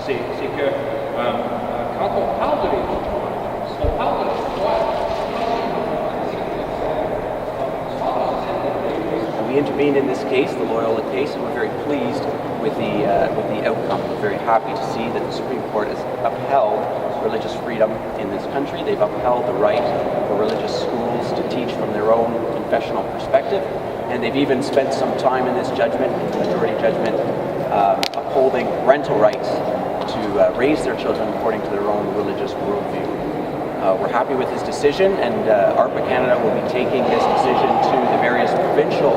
c'est que quand on parle de l'éducation, on parle de choix. We intervened in this case, the Loyola case, and we're very pleased with the outcome. We're very happy to see that the Supreme Court has upheld religious freedom in this country. They've upheld the right for religious schools to teach from their own confessional perspective, and they've even spent some time in this judgment, majority judgment, upholding parental rights to raise their children according to their own religious worldview. We're happy with this decision, and ARPA Canada will be taking this decision to the various provincial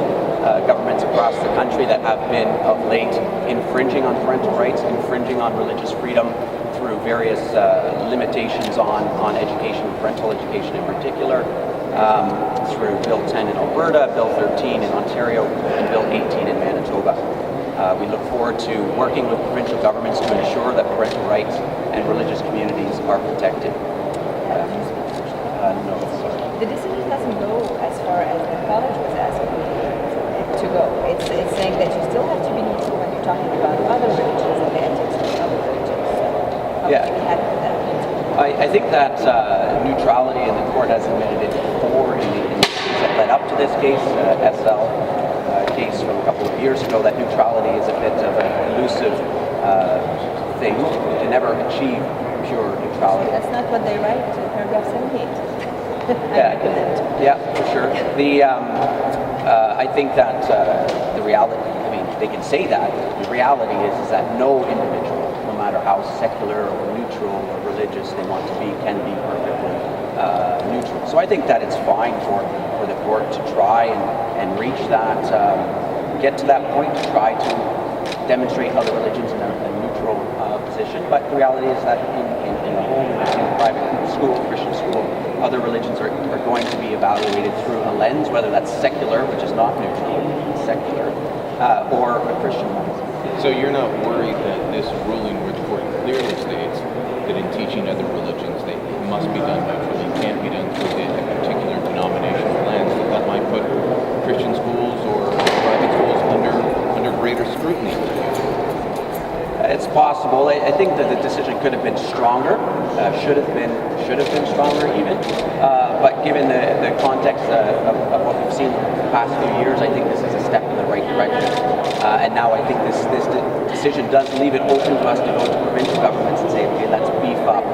governments across the country that have been of late infringing on parental rights, infringing on religious freedom through various limitations on education, parental education in particular, through Bill 10 in Alberta, Bill 13 in Ontario, and Bill 18 in Manitoba. We look forward to working with provincial governments to ensure that parental rights and religious communities are protected. No. The decision doesn't go as far as the college was asking to go. It's saying that you still have to be neutral when you're talking about other religions and the ethics of other religions. How would you be happy with that? I think that neutrality, and the court has admitted it before in the cases that led up to this case, SL case from a couple of years ago, that neutrality is a bit of an elusive thing. You can never achieve pure neutrality. That's not what they write in paragraph 78. Yeah, for sure. I think that the reality, I mean, they can say that. The reality is that no individual, no matter how secular or neutral or religious they want to be, can be perfectly neutral. So I think that it's fine for the court to try and reach that, get to that point, to try to demonstrate other religions in a neutral position. But the reality is that in the home, in a private school, Christian school, other religions are going to be evaluated through a lens, whether that's secular, which is not neutral, secular, or a Christian one. So you're not worried that this ruling, where the court clearly states that in teaching other religions, they must be done neutrally, can't be done through a particular denominational lens, that might put Christian schools or private schools under greater scrutiny? It's possible. I think that the decision could have been stronger, should have been stronger even. But given the context of what we've seen the past few years, I think this is a step in the right direction. And now I think this decision does leave it open to us to go to provincial governments and say, okay, let's beef up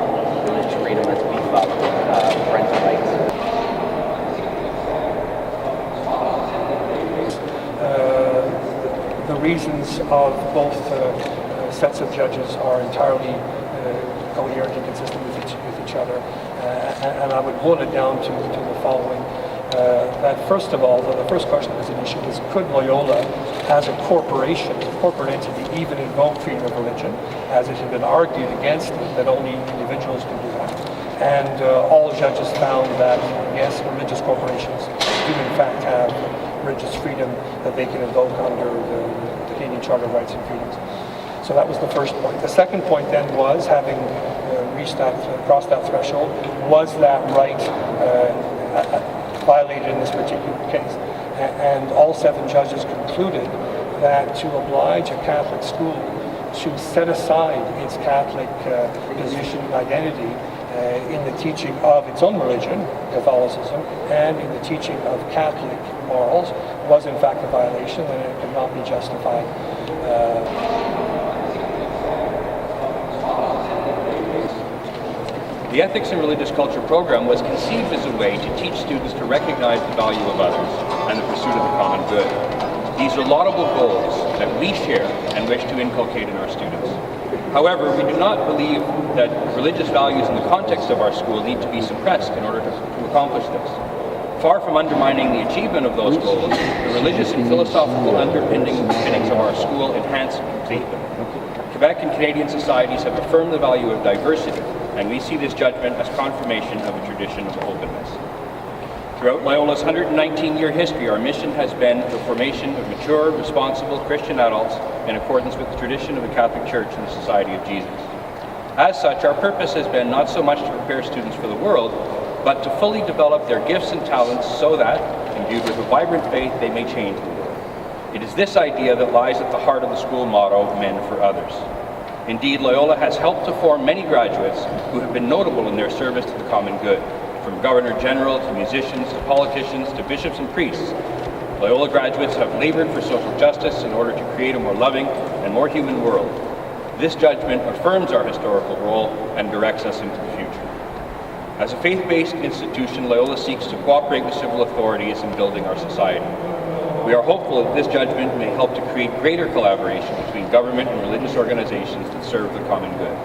religious freedom, let's beef up parental rights. The reasons of both sets of judges are entirely coherent and consistent with each other, and I would boil it down to the following: that first of all, the first question that was an issue is, could Loyola, as a corporate entity, even invoke freedom of religion, as it had been argued against it, that only individuals can do that? And all judges found that yes, religious corporations do in fact have religious freedom that they can invoke under the Canadian Charter of Rights and Freedoms. So that was the first point. The second point then was, having crossed that threshold, was that right violated in this particular case? And all 7 judges concluded that to oblige a Catholic school to set aside its Catholic position and identity in the teaching of its own religion, Catholicism, and in the teaching of Catholic morals was in fact a violation, and it could not be justified. The Ethics in Religious Culture program was conceived as a way to teach students to recognize the value of others and the pursuit of the common good. These are laudable goals that we share and wish to inculcate in our students. However, we do not believe that religious values in the context of our school need to be suppressed in order to accomplish this. Far from undermining the achievement of those goals, the religious and philosophical underpinnings of our school enhance and complete them. Quebec and Canadian societies have affirmed the value of diversity, and we see this judgment as confirmation of a tradition of openness. Throughout Loyola's 119-year history, our mission has been the formation of mature, responsible Christian adults in accordance with the tradition of the Catholic Church and the Society of Jesus. As such, our purpose has been not so much to prepare students for the world, but to fully develop their gifts and talents so that, imbued with a vibrant faith, they may change the world. It is this idea that lies at the heart of the school motto, Men for Others. Indeed, Loyola has helped to form many graduates who have been notable in their service to the common good, from Governor General to musicians to politicians to bishops and priests. Loyola graduates have labored for social justice in order to create a more loving and more human world. This judgment affirms our historical role and directs us into the future. As a faith-based institution, Loyola seeks to cooperate with civil authorities in building our society. We are hopeful that this judgment may help to create greater collaboration between government and religious organizations that serve the common good.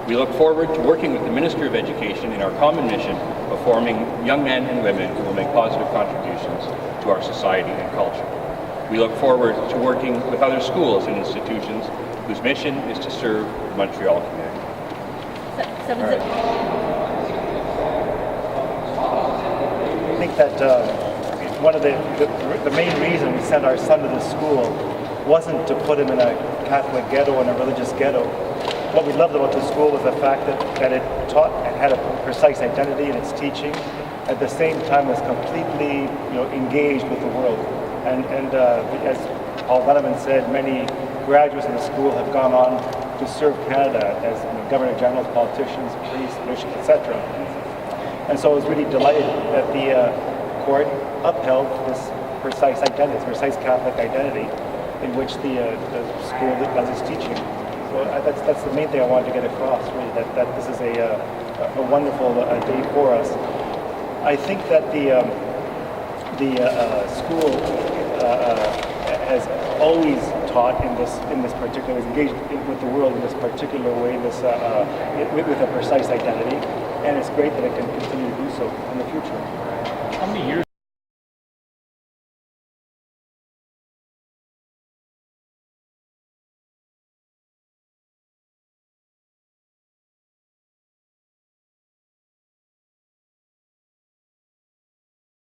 We look forward to working with the Minister of Education in our common mission of forming young men and women who will make positive contributions to our society and culture. We look forward to working with other schools and institutions whose mission is to serve the Montreal community. I think that one of the main reason we sent our son to this school wasn't to put him in a Catholic ghetto and a religious ghetto. What we loved about the school was the fact that it taught and had a precise identity in its teaching, at the same time was completely engaged with the world. And as Paul Donovan said, many graduates in the school have gone on to serve Canada as Governor Generals, politicians, priests, bishops, etc. And so I was really delighted that the court upheld this precise identity, this precise Catholic identity in which the school does its teaching. So that's the main thing I wanted to get across, really, that this is a wonderful day for us. I think that the school has always taught in this particular, engaged with the world in this particular way, with a precise identity, and it's great that it can continue to do so in the future. How many years